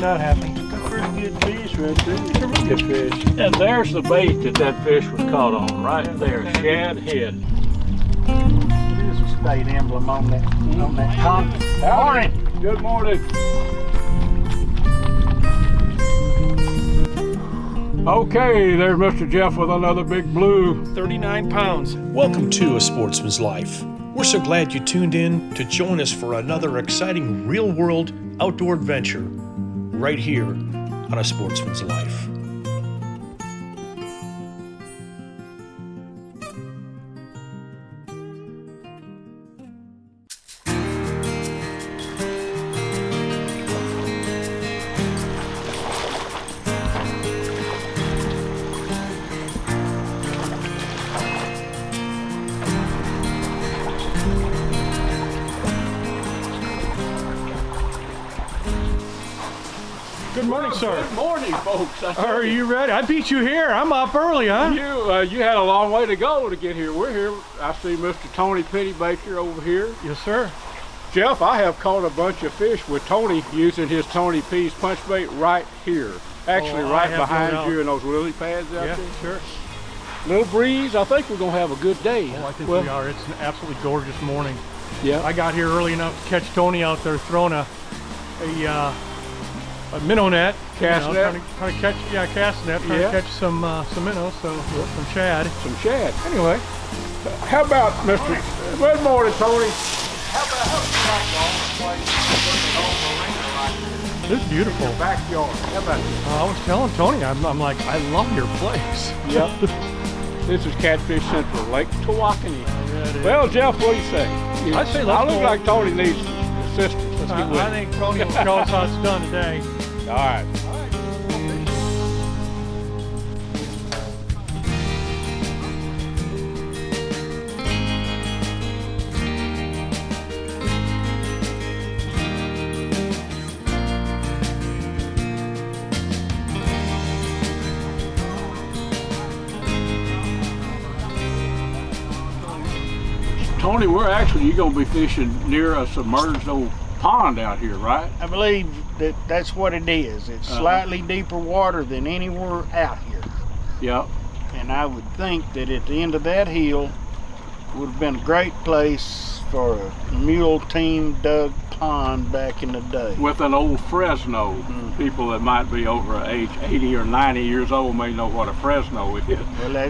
not happen. That's a pretty good fish right there. It's a really good fish. And there's the bait that fish was caught on, right there, shad head. There's a state emblem on that con. Morning. Good morning. Okay, there's Mr. Jeff with another big blue. 39 pounds. Welcome to A Sportsman's Life. We're so glad you tuned in to join us for another exciting real-world outdoor adventure right here on A Sportsman's Life. Good morning, sir. Good morning, folks. Are you ready? I beat you here. I'm up early, huh? You had a long way to go to get here. We're here. I see Mr. Tony Pennybaker over here. Yes, sir. Jeff, I have caught a bunch of fish with Tony using his Tony P's punch bait right here. Actually, right behind you in those lily pads out there. Sure. Little breeze. I think we're going to have a good day. Oh, I think we are. It's an absolutely gorgeous morning. Yeah. I got here early enough to catch Tony out there throwing a minnow net. Cast net? Trying to catch, cast net. Trying to catch some minnows, some shad. Some shad. Anyway, how about Mr. Good morning, Tony. This is beautiful. Backyard. How about this? I was telling Tony, I'm like, I love your place. Yep. This is Catfish Central, Lake Tawakoni. Yeah, well, Jeff, what do you say? I say I look like Tony needs assistance. Let's get with I think Tony will show us how it's done today. All right. Tony, you're going to be fishing near a submerged old pond out here, right? I believe that's what it is. It's slightly deeper water than anywhere out here. Yep. And I would think that at the end of that hill would have been a great place for a mule team dug pond back in the day. With an old Fresno. People that might be over age 80 or 90 years old may know what a Fresno is.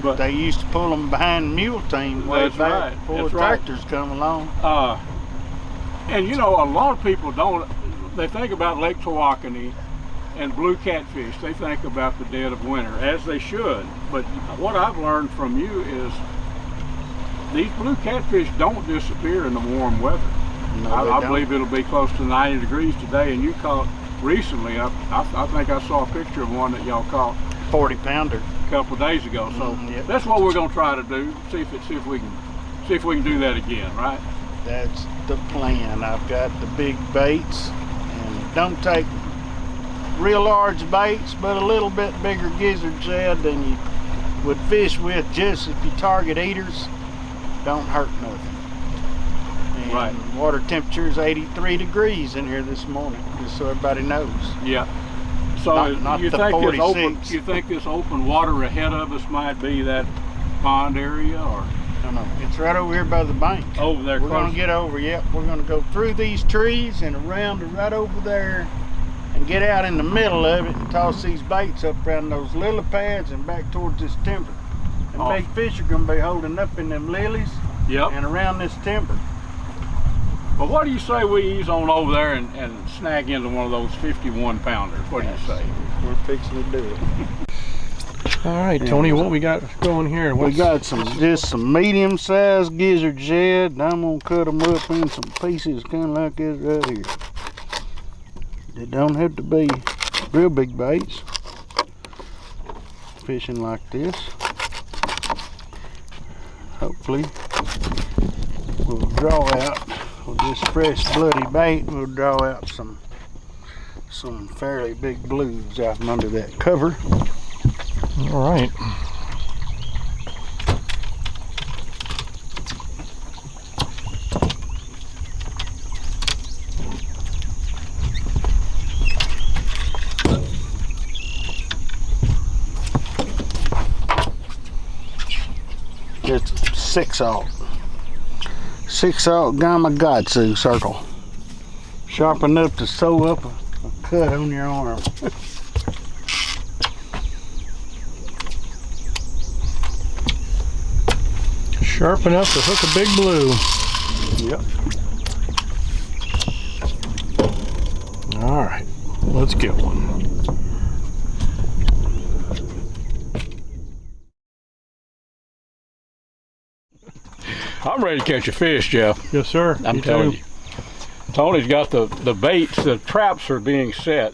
Well, they used to pull them behind mule team way back before tractors come along. And you know, a lot of people they think about Lake Tawakoni and blue catfish. They think about the dead of winter, as they should. But what I've learned from you is these blue catfish don't disappear in the warm weather. No, I believe it'll be close to 90 degrees today, and you caught recently, I think I saw a picture of one that y'all caught 40-pounder a couple of days ago. So that's what we're going to try to do. See if we can do that again, right? That's the plan. I've got the big baits, and don't take real large baits, but a little bit bigger gizzard shad than you would fish with just if you target eaters. Don't hurt nothing. And right. Water temperature is 83 degrees in here this morning, just so everybody knows. Yeah. So not you the think 46. You think this open water ahead of us might be that pond area, or? No, it's right over here by the bank. Over there. We're going to get over. Yep, we're going to go through these trees and around to right over there, and get out in the middle of it and toss these baits up around those lily pads and back towards this timber. And big fish are going to be holding up in them lilies. Yep. And around this timber. Well, what do you say we ease on over there and snag into one of those 51-pounders? What do you say? We're fixing to do it. All right, Tony, what we got going here? We got just some medium-sized gizzard shad, and I'm gonna cut them up in some pieces, kind of like this right here. They don't have to be real big baits. Fishing like this. Hopefully, we'll draw out with this fresh bloody bait. We'll draw out some fairly big blues out from under that cover. All right. 6/0. 6/0 Gamakatsu circle. Sharp enough to sew up a cut on your arm. Sharp enough to hook a big blue. Yep. All right, let's get one. I'm ready to catch a fish, Jeff. Yes, sir. I'm Me telling too. you. Tony's got the baits, the traps are being set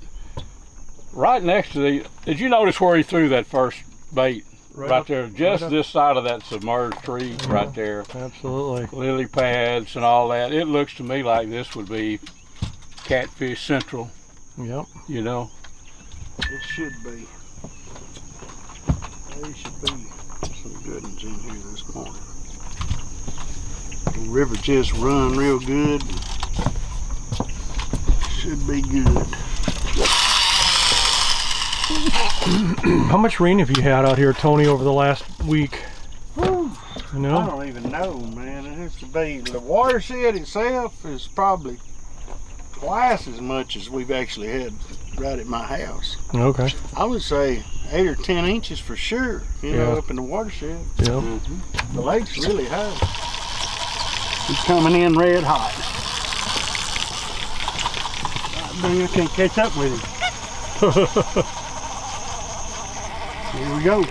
right next to the, did you notice where he threw that first bait? Right there, just this side of that submerged tree, right there. Absolutely. Lily pads and all that. It looks to me like this would be catfish central, Yep. you know. It should be. There should be some good ones in here this morning. The river just run real good. Should be good. How much rain have you had out here, Tony, over the last week? Whew. You know? I don't even know, man. It has to be. The watershed itself is probably twice as much as we've actually had right at my house. Okay. I would say 8 or 10 inches for sure, you know, Yeah. up in the watershed. Yeah. The lake's really high. He's coming in red hot. I can't catch up with him. Here we go.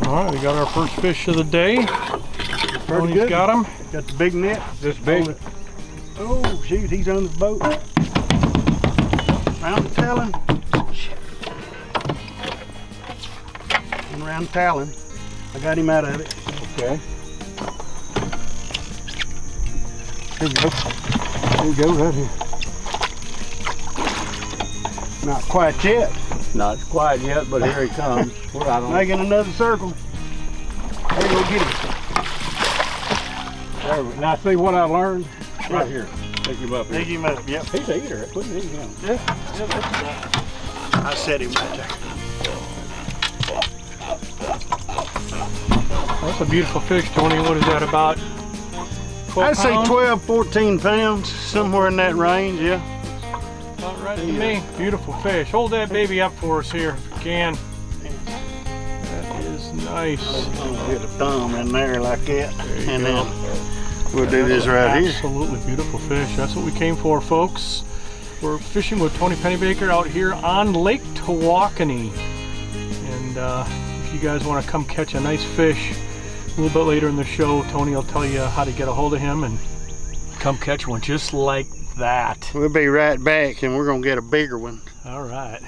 All right, we got our first fish of the day. Pretty Tony's good. got him. Got the big net. This big. Oh, shoot, he's on the boat. Round the talon. Shit. And round the talon. I got him out of it. Okay. Here we go. Here we go, right here. Not quite yet. Not quite yet, but here he comes. We're out on. Making another circle. There you go, get him. There we, now see what I learned? Right here. Pick him up Pick here. him up, yep. He's an eater. Put him in. Yeah, I set him right there. That's a beautiful fish, Tony. What is that, about 12 I'd say pounds? 12, 14 pounds, somewhere in that range, yeah. About right to me. Beautiful fish. Hold that baby up for us here, if you can. That is nice. Get a thumb in there like that, you and go. then we'll do this right here. Absolutely beautiful fish. That's what we came for, folks. We're fishing with Tony Pennybaker out here on Lake Tawakoni. And if you guys want to come catch a nice fish, a little bit later in the show, Tony will tell you how to get a hold of him and come catch one just like that. We'll be right back, and we're gonna get a bigger one. All right.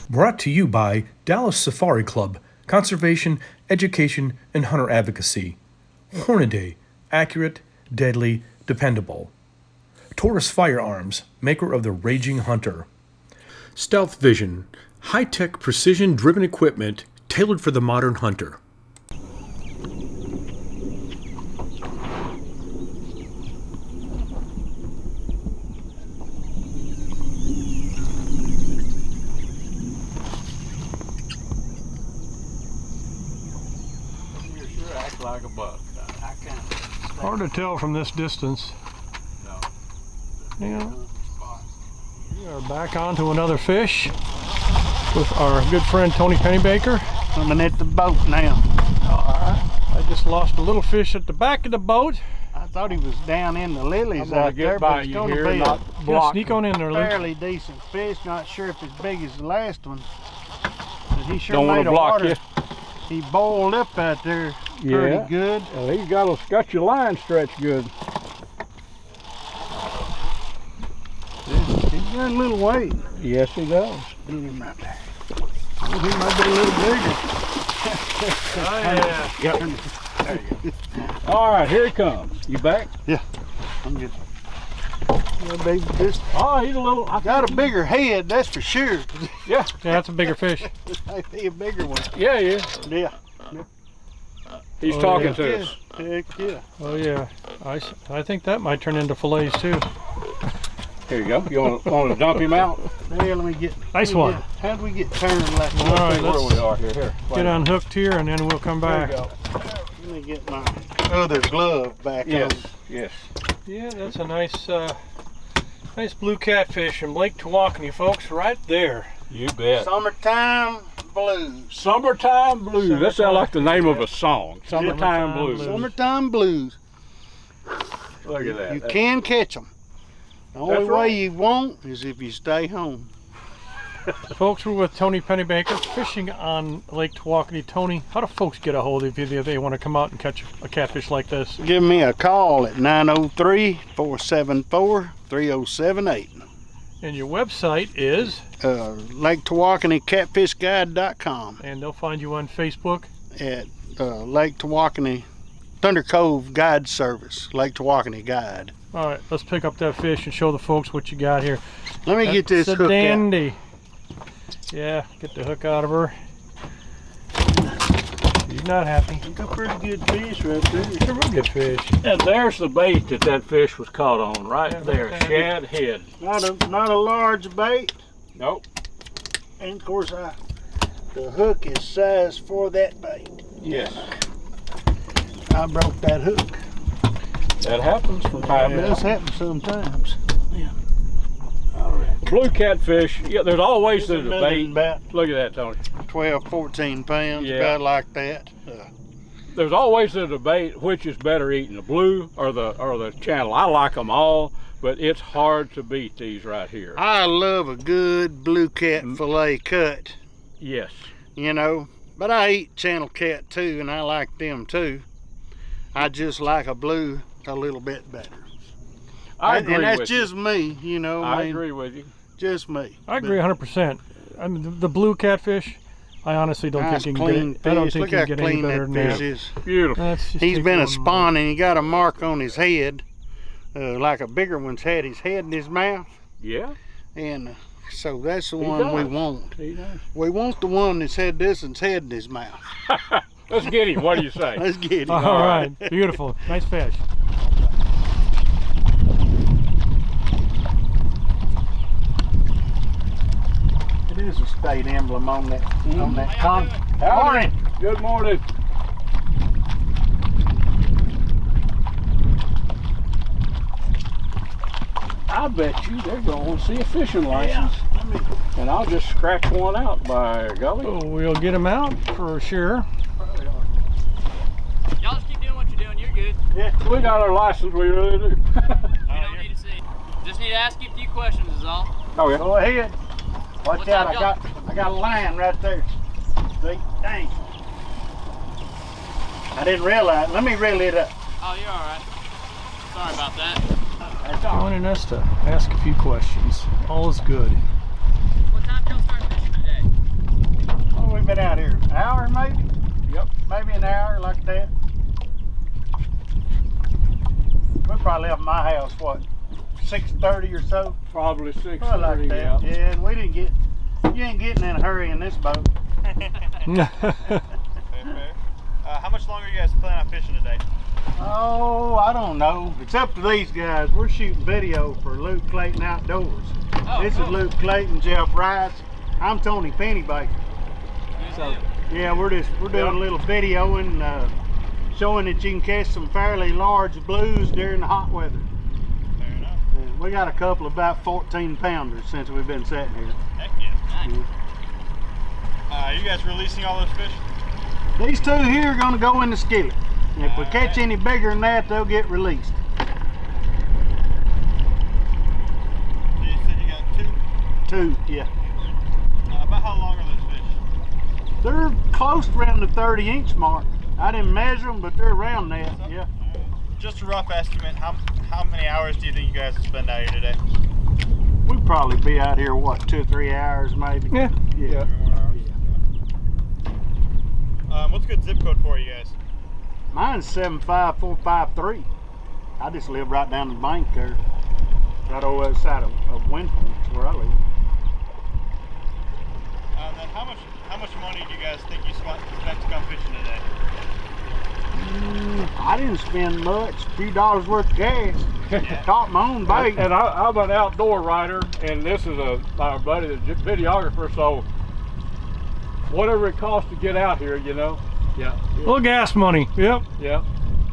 Brought to you by Dallas Safari Club, Conservation, Education, and Hunter Advocacy. Hornaday, accurate, deadly, dependable. Taurus Firearms, maker of the Raging Hunter. Stealth Vision, high-tech precision-driven equipment tailored for the modern hunter. Like a buck. Hard to tell from this distance. No. Yeah. We are back onto another fish with our good friend Tony Pennybaker. Coming at the boat now. I just lost a little fish at the back of the boat. I thought he was down in the lilies I'm gonna out get there, by but it's you gonna here, be not a Yeah, sneak on in there, Luke. fairly decent fish. Not sure if as big as the last one. But he sure Don't made wanna a block water. you. He boiled up out there pretty Yeah. good. Well, he's got your line stretched good. He's got a little weight. Yes, he does. Put him right there. He might be a little bigger. Oh, yeah. Yep. There you go. All right, here he comes. You back? I'm good. Yeah, baby, just Oh, he's a little. got a bigger head, that's for sure. Yeah. Yeah, that's a bigger fish. Maybe a bigger one. Yeah, yeah. Yeah. He's Oh, talking yeah. to Yeah. us. Heck yeah. Oh yeah, I think that might turn into fillets too. Here you go. You want to dump him out? Hey, let me get. Nice one. How'd we get turned like All right, Where let's we are here. get unhooked here, and then we'll come There back. you go. Let me get my other glove back Yes, on. yes. Yeah, that's a nice, nice blue catfish in Lake Tawakoni, folks, right there. You bet. Summertime blues. Summertime Blues. Summertime. That sounds like the name of a song. Summertime Summertime Blues. Blues. Summertime blues. Look at that. You can catch them. The only That's way right. you won't is if you stay home. Folks, we're with Tony Pennybaker fishing on Lake Tawakoni. Tony, how do folks get a hold of you if they want to come out and catch a catfish like this? Give me a call at 903-474-3078. And your website is? Lake Tawakoni CatfishGuide.com And they'll find you on Facebook. at Lake Tawakoni Thunder Cove Guide Service, Lake Tawakoni Guide. All right, let's pick up that fish and show the folks what you got here. Let me get this That's hook a out. dandy. Yeah, get the hook out of her. She's not happy. Got a pretty good fish right there. It's a real good fish. And there's the bait that fish was caught on, right Yeah, there. okay. Shad head. Not a large bait, Nope. and of course the hook is sized for that bait. Yes. I broke that hook. That happens from time It to does time. happen sometimes. Blue catfish, yeah, there's always the debate. About Look at that, Tony. 12, 14 pounds, Yeah. about like that. There's always the debate which is better eating, the blue or the channel. I like them all, but it's hard to beat these right here. I love a good blue cat fillet cut, Yes. you know, but I eat channel cat too, and I like them too. I just like a blue a little bit better. I agree and that's with just me, you know. I mean, agree with you. Just me. I agree 100%. I mean, the blue catfish, I honestly don't Nice think you clean can get it. I don't fish. think Look you how can get any clean better that than fish that. is. Beautiful. That's just He's take been a one more. spawn, and he got a mark on his head, like a bigger one's had his head in his mouth, Yeah, and so that's the He one we does. want. he does. We want the one that's had this one's head in his mouth. Let's get him. What do you say? Let's get him. All right, beautiful. Nice fish. It is a state emblem on that con. Howdy. Morning. Good morning. I bet you they're going to see a fishing license. And I'll just scratch one out by golly. Oh, we'll get him out for sure. Y'all just keep doing what you're doing. You're good. We got our license, we really do. We don't need to see. Just need to ask you a few questions is all. Oh, yeah. Go ahead. Watch What out! time I got a line right there. See? Dang. I didn't realize. Let me reel it up. Oh, you're all right. Sorry about that. That's all. Joining us to ask a few questions. All is good. What time did y'all start fishing today? Oh, we've been out here an hour, maybe. Yep. Maybe an hour, like that. We probably left my house what, 6:30 or so. Probably 6:30, Well, like that. Yeah, and we didn't get. You ain't getting in a hurry in this boat. How much longer are you guys planning on fishing today? Oh, I don't know. It's up to these guys. We're shooting video for Luke Clayton Outdoors. Oh, This is cool. Luke Clayton, Jeff Rice. I'm Tony Pennybaker. So, Yeah, we're doing a little video and showing that you can catch some fairly large blues during the hot weather. Fair enough. We got a couple of about 14 pounders since we've been sitting here. Heck yeah. nice. Are you guys releasing all those fish? These two here are going to go in the skillet. And if we catch any bigger than that, they'll get released. So you said you got two? Two, yeah. About how long are those fish? They're close around the 30-inch mark. I didn't measure them, but they're around that, yeah. Just a rough estimate, how many hours do you think you guys will spend out here today? We'd probably be out here, what, 2 or 3 hours maybe? Yeah. Yeah. 3 more hours? What's a good zip code for you guys? Mine's 75453. I just live right down the bank there. Right over the other side of Wind Point, where I live. Then how much money do you guys think you spent to come fishing today? I didn't spend much, a few dollars worth of gas. Caught my own bait. And I'm an outdoor rider, and this is my buddy, the videographer, so whatever it costs to get out here, you know. Yeah. Little gas money. Yep. Yeah.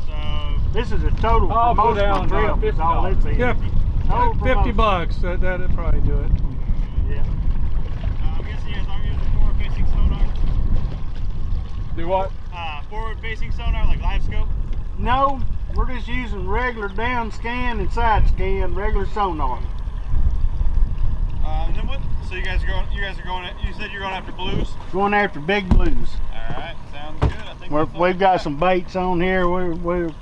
So this is a total I'll go promotional down, trip. That's all this is. Yep. Total 50 promotion. bucks. That'd probably do it. Yeah. I'm guessing you guys aren't using forward-facing sonar? Do what? Forward-facing sonar, like live scope? No, we're just using regular down scan and side scan, regular sonar. And then what? So you guys are going. You said you're going after blues. Going after big blues. All right, sounds good. I think We've got some baits on here. We're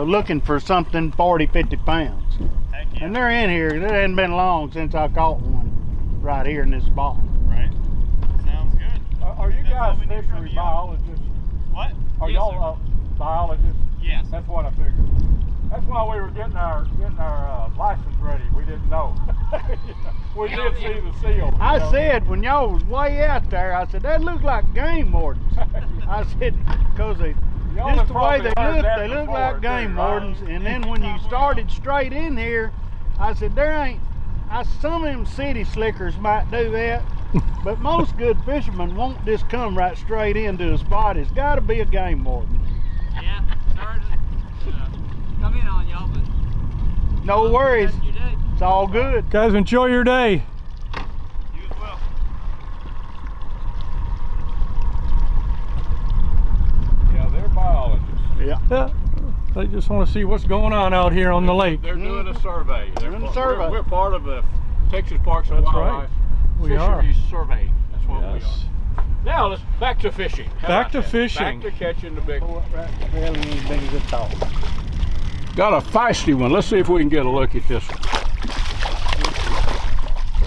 looking for something 40, 50 pounds. Heck yeah. And they're in here. It hasn't been long since I caught one right here in this spot. Right. Sounds good. Are you That's guys all we need from fishery you. biologists? What? Are Yes, y'all biologists? Yes. That's what I figured. That's why we were getting our license ready. We didn't know. We did see the seal. you I know. said when y'all was way out there, I said that looked like game wardens. I said because Y'all just have the way probably they heard look, that they look before, like too, game right? wardens. And then when you started straight in here, I said there ain't. Some of them city slickers might do that, but most good fishermen won't just come right straight into a spot. It's got to be a game warden. Yeah, sorry to come in on y'all, but No worries, that's your day. it's all good. Guys, enjoy your day. You as well. Yeah, they're biologists. Yeah. They just want to see what's going on out here on the lake. They're doing a survey. Doing a survey. We're part of the Texas Parks and That's Wildlife We are. Fisheries Survey. That's what we Yes. are. Now let's back to fishing. How Back about to that? fishing. Back to catching the big. Barely ain't big as I thought. Got a feisty one. Let's see if we can get a look at this one.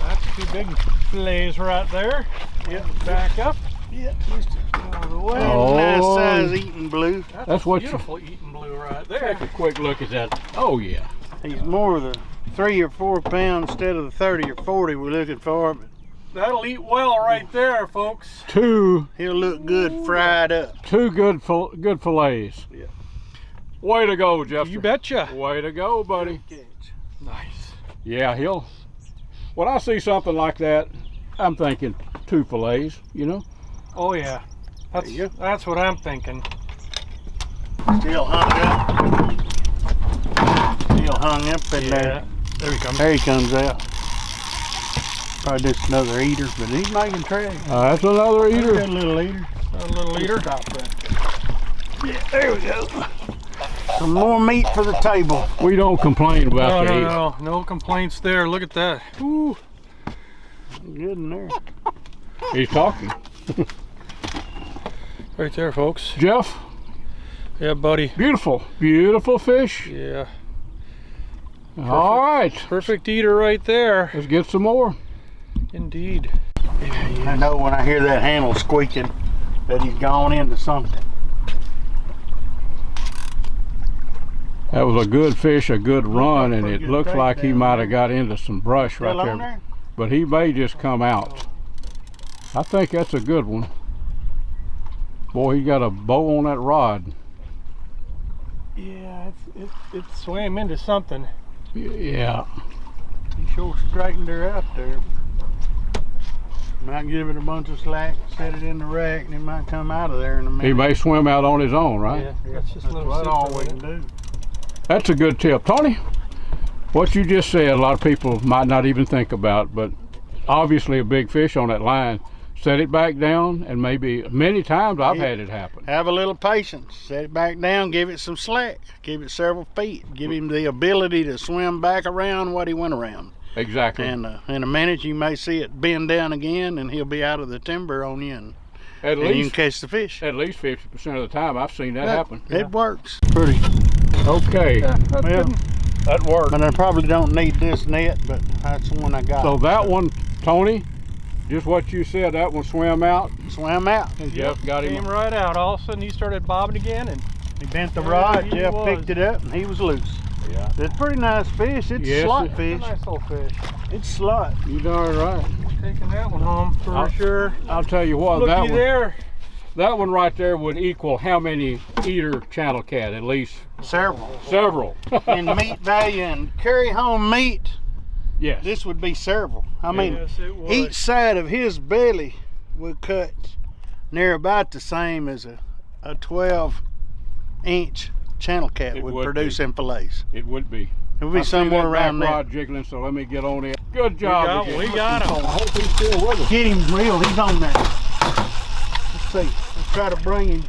That's two big fillets right there. Yep. Back up. Yeah, just out of the way. Oh. Nice size eating blue. That's what you- beautiful eating blue right there. Take a quick look at that. Oh yeah. He's more the 3 or 4 pounds instead of the 30 or 40 we're looking for. But That'll eat well right there, folks. Two he'll look good fried up. good fillets. Yeah. Way to go, Jeff. You betcha. Way to go, buddy. Nice. Yeah, when I see something like that, I'm thinking 2 fillets, you know? Oh yeah. There you go. That's what I'm thinking. Still hung up. Still hung up in there. There he comes. There he comes out. Probably just another eater, but he's making tracks. That's another There's eater. a little eater. A little eater. Stop right there. Yeah, there we go. Some more meat for the table. We don't complain about the eat. No complaints there. Look at that. Ooh. Good in there. He's talking. Right there, folks. Jeff, Yeah, buddy. beautiful, beautiful fish. Yeah. All right, Perfect eater right there. let's get some more. Indeed. I know when I hear that handle squeaking that he's gone into something. That was a good fish, a good run, and pretty it good looks take like he down might there. have got into some brush Still right on there. there? But he may just come out. I think that's a good one. Boy, he got a bow on that rod. Yeah, it swam into something. Yeah. He sure straightened her out there. Might give it a bunch of slack, set it in the rack, and it might come out of there in a minute. He may swim out on his own, right? Yeah, that's just That's a little about all sit we for a can minute. do. That's a good tip. Tony, what you just said, a lot of people might not even think about, but obviously a big fish on that line. Set it back down, and maybe many times I've had it happen. Have a little patience. Set it back down, give it some slack. Give it several feet. Give him the ability to swim back around what he went around. Exactly. And in a minute you may see it bend down again and he'll be out of the timber on you and At you can least catch the fish. at least 50% of the time I've seen that happen. It works. Pretty. Okay. Well, That worked. but I probably don't need this net, but that's the one I got. So that one, Tony, just what you said, that one swam out. Swam out. And Jeff got Came him. right out. All of a sudden he started bobbing again, and He bent the There rod, he Jeff was. picked it up and he was loose. Yeah. It's a pretty nice fish. It's Yes, slot it- fish. nice little fish. It's slot. You darn right. We're taking that one home for I'll- sure. I'll tell you what, Looky that one. there. That one right there would equal how many eater channel cat? At least Several. several. In meat value and carry home meat, Yes. this would be several. I mean, Yes, it would. each side of his belly would cut near about the same as a 12-inch channel cat It would would produce be. in fillets. It would be. It would be I see somewhere that around back there. rod jiggling, so let me get on it. Good job. we got him. I hope he's still with us. Get him real, he's on there. Let's see, let's try to bring him.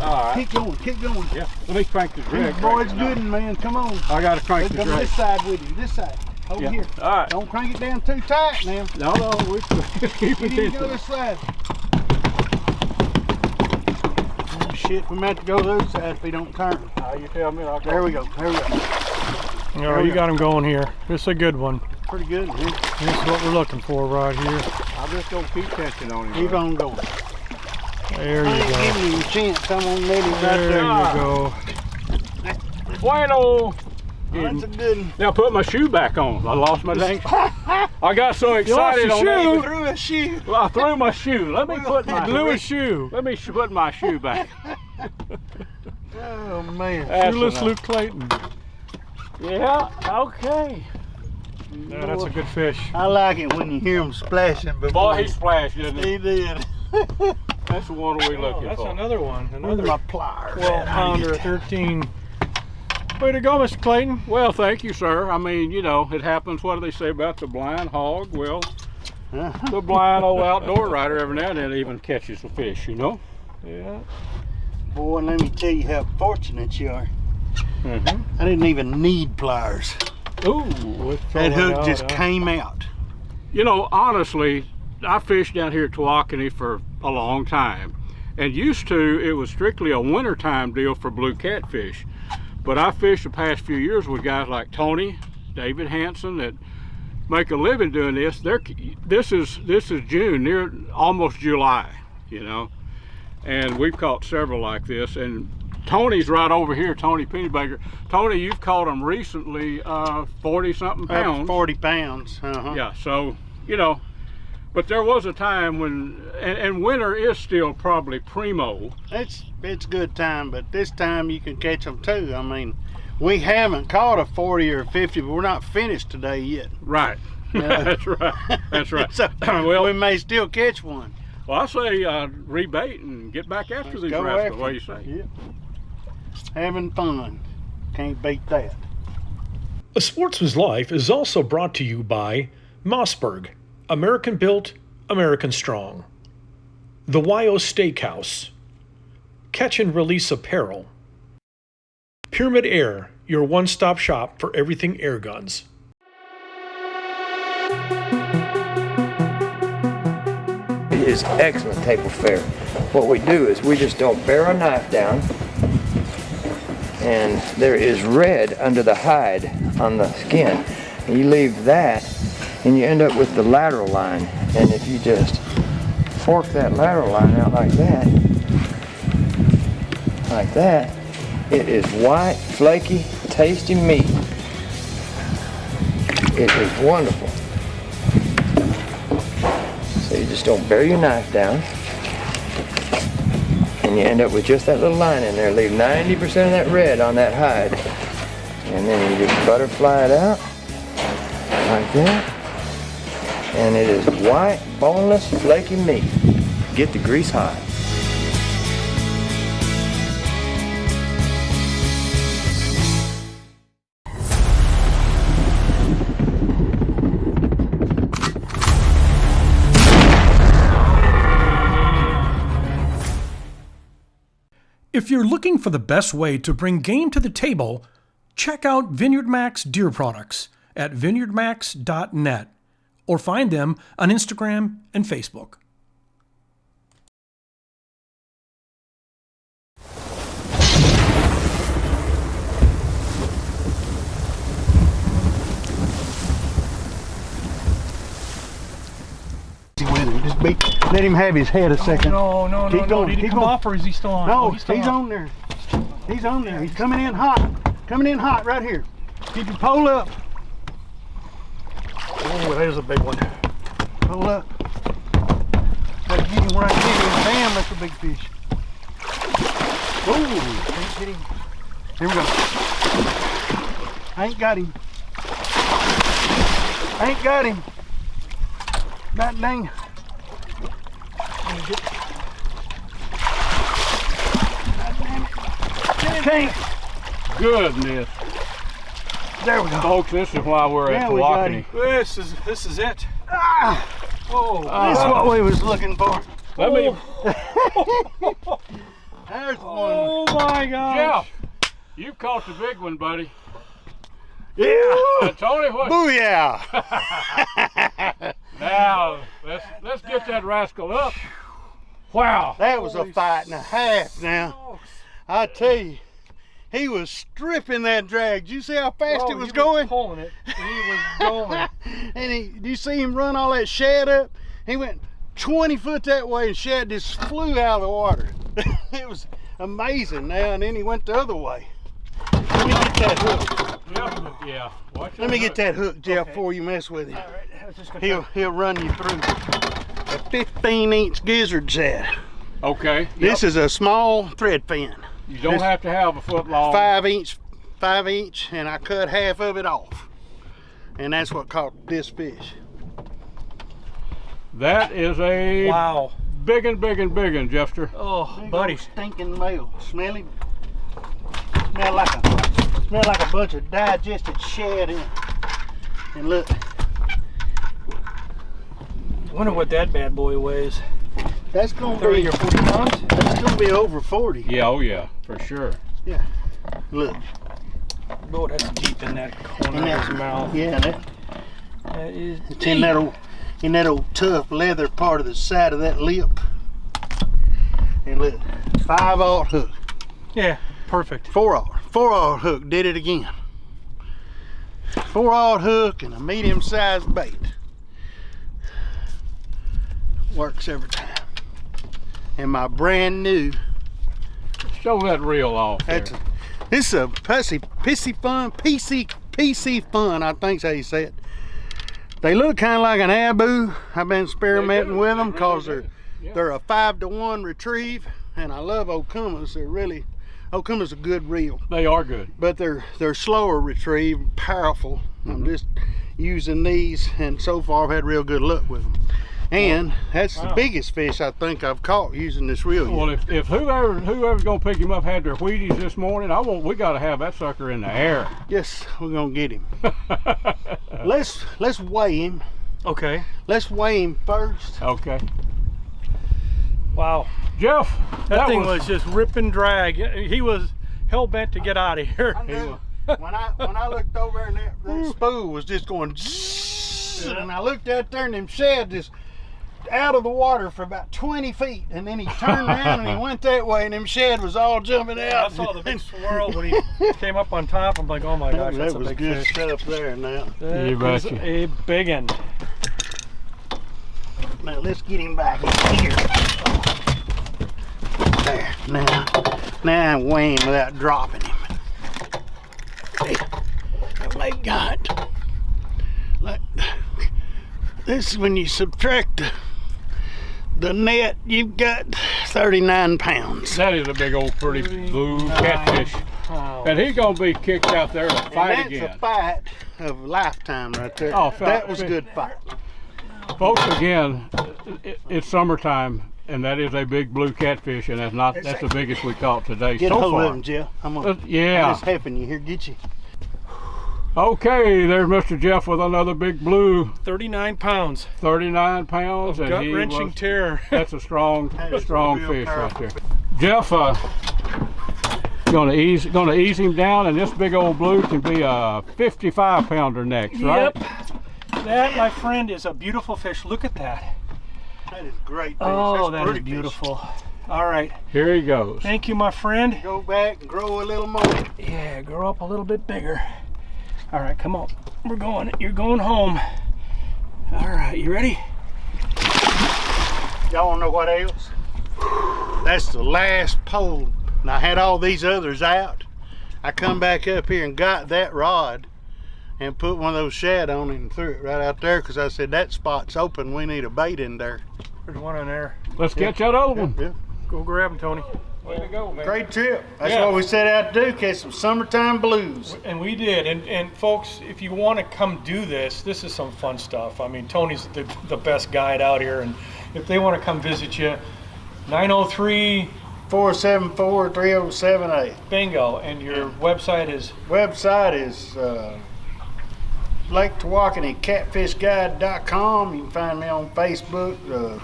All right. Keep going, keep going. Yeah. Let me crank the drag. This boy's good, man, come on. I got to crank Let's the come drag. this side with you, this side. Over Yeah. here. All right. Don't crank it down too tight now. No, we keep Get it him to go in. this side. Oh, shit, we might have to go the other side if he don't turn. You tell me. I'll go. There we go, there we go. All right, you got him going here. This is a good one. Pretty good, man. This is what we're looking for right here. I'm just going to keep tension on him. Keep on going. There I you ain't go. giving him a chance. I'm gonna let him right There there. you go. Bueno. That's a good one. Now put my shoe back on. I lost my dang. I got so excited your on that. shoe? Threw a shoe. Well, I threw my shoe. Let me put my Blew a shoe. Let me put my shoe back. Oh man. That's Shoeless enough. Luke Clayton. Yeah. Okay. Yeah, that's a good fish. I like it when you hear him splashing. But Boy, he splashed, didn't he? he did. That's the one we looking That's for. another one. Where's Another my pliers? 12-pounder, 13. Way to go, Mr. Clayton. Well, thank you, sir. I mean, you know, it happens. What do they say about the blind hog? Well, the blind old outdoor rider every now and then even catches a fish, you know? Yeah. Boy, let me tell you how fortunate you are. Mm-hmm. I didn't even need pliers. Ooh. That hook just came out. You know, honestly, I fished down here at Tawakoni for a long time. And used to, it was strictly a wintertime deal for blue catfish. But I fished the past few years with guys like Tony, David Hanson that make a living doing this. This is June, near almost July, you know. And we've caught several like this. And Tony's right over here, Tony Pennybaker. Tony, you've caught them recently, 40-something pounds. 40 pounds. Yeah, so, you know, but there was a time when, and winter is still probably primo. It's good time, but this time you can catch them too. I mean, we haven't caught a 40 or 50, but we're not finished today yet. Right. Yeah. That's right. That's right. So, Well, we may still catch one. well, I say rebait and get back after these Go rascals. after What do you it. say? Yeah. Having fun. Can't beat that. A Sportsman's Life is also brought to you by Mossberg, American Built, American Strong, The Wyo Steakhouse, Catch and Release Apparel, Pyramid Air, your one-stop shop for everything air guns. It is excellent table fare. What we do is we just don't bear a knife down, and there is red under the hide on the skin. And you leave that and you end up with the lateral line. And if you just fork that lateral line out like that, it is white, flaky, tasty meat. It is wonderful. So you just don't bear your knife down, and you end up with just that little line in there. Leave 90% of that red on that hide, and then you just butterfly it out like that, and it is white, boneless, flaky meat. Get the grease hot. If you're looking for the best way to bring game to the table, check out Vineyard Max Deer Products at vineyardmax.net or find them on Instagram and Facebook. With him. Just let him have his head a second. No. Keep going, Did he keep come going. off or is he still on? No, Oh, he's still on there. He's on there. He's coming in hot. Coming in hot right here. Keep your pole up. Oh, there's a big one. Pole up. Gotta get him where I can get him. Damn, that's a big fish. Ooh. Hit him. Here we go. I ain't got him. I ain't got him. That dang. Let me get. Can't. Goodness. There we go. Folks, this is why we're at Yeah, we got Tawakoni. This is it. Ah, Oh, this is what we was looking for. Let me, There's one. oh my God. Jeff, you caught the big one, buddy. Yeah. Tony, what? Booyah. Now, let's get that rascal up. Wow. That was a fight and a half now. I tell you, he was stripping that drag. Did you see how fast it was going? Pulling it. He was going. And do you see him run all that shad up? He went 20 foot that way and shad just flew out of the water. It was amazing now, and then he went the other way. Let me get that hook. Yeah. Watch Let me get that hook, Jeff, before you mess with him. All right, I was just gonna He'll run you through a 15-inch gizzard shad. Okay. This is a small thread fin. You don't have to have a foot long. 5 inch, and I cut half of it off. And that's what caught this fish. That is a wow. big un, Jeffster. Oh, Big buddy. old stinking male. Smell like a bunch of digested shad in it. And look. I wonder what that bad boy weighs. That's gonna 30 be or 40 pounds? That's gonna be over 40. Yeah, oh yeah, for sure. Yeah. Look. Oh, that's deep in that corner And of that's his mouth. Yeah, that, That is it's in that old tough leather part of the side of that lip. And look, 5/0 hook. Yeah, perfect. 4/0 hook did it again. 4/0 hook and a medium-sized bait. Works every time. And my brand new. Show that reel off there. This is a PC fun, I think's how you say it. They look kind of like an abu. I've been experimenting with them because they're a 5-to-1 retrieve, and I love Okumas. Okuma's a good reel. They are good. But they're slower retrieve, powerful. I'm just using these, and so far I've had real good luck with them. And that's the biggest fish I think I've caught using this reel. Well, if whoever's gonna pick him up had their Wheaties this morning, we gotta have that sucker in the air. Yes, we're gonna get him. Let's weigh him. Okay. Let's weigh him first. Okay. Wow. Jeff, That thing was just rip and drag. He was hell bent to get out of here. I knew. When I looked over and that spool was just going, and I looked out there and them shad just out of the water for about 20 feet, and then he turned around and he went that way, and them shad was all jumping out. I saw the big swirl when he came up on top. I'm like, oh my gosh, that's that a was big good fish. stuff there now. That You is betcha. a big one. Now let's get him back in here. There. Now I'm weighing without dropping him. Hey, my God. Like, this is when you subtract the net, you've got 39 pounds. that is a big old pretty blue catfish. Oh. And he's gonna be kicked out there to fight And that's again. a fight of a lifetime right there. Oh, that was a good fight. Folks, again, it's summertime, and that is a big blue catfish, and that's the biggest we caught today Get so a hold far. of him, Jeff. I'm Yeah. just helping you here. Get you. Okay, there's Mr. Jeff with another big blue, 39 pounds 39 pounds, of and he gut-wrenching was, terror. that's a strong is strong real fish right powerful there. Jeff, gonna ease him down, and this big old blue can be a 55 pounder next, right? Yep. That, my friend, is a beautiful fish. Look at that. That is great fish. Oh, that's that is pretty beautiful. All right. Here he goes. Thank you, my friend. Go back and grow a little more. Yeah, grow up a little bit bigger. All right, come on. We're going. You're going home. All right, you ready? Y'all wanna know what else? That's the last pole. And I had all these others out. I come back up here and got that rod and put one of those shad on it and threw it right out there because I said that spot's open. We need a bait in there. There's one in there. Let's catch that other one. Yeah. Go grab him, Tony. Way to go, man. Great trip. That's Yeah. what we set out to do, catch some summertime blues. And we did. And folks, if you want to come do this, this is some fun stuff. I mean, Tony's the best guide out here. And if they want to come visit you, 903 474-3078. bingo. And your website is Website is Lake Tawakanee CatfishGuide.com. You can find me on Facebook,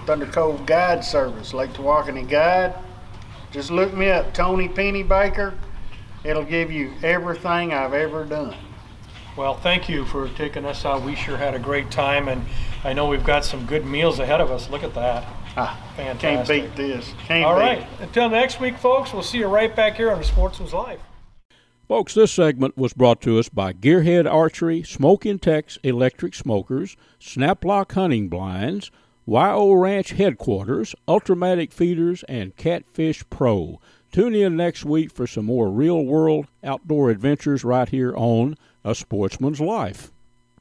Thunder Cove Guide Service, Lake Tawakanee Guide. Just look me up, Tony Pennybaker. It'll give you everything I've ever done. well, thank you for taking us out. We sure had a great time, and I know we've got some good meals ahead of us. Look at that. Can't Fantastic. beat this. Can't All beat right. it. Until next week, folks, we'll see you right back here on the Sportsman's Life. Folks, this segment was brought to us by Gearhead Archery, Smoke and Tex Electric Smokers, Snaplock Hunting Blinds, YO Ranch Headquarters, Ultramatic Feeders, and Catfish Pro. Tune in next week for some more real-world outdoor adventures right here on A Sportsman's Life.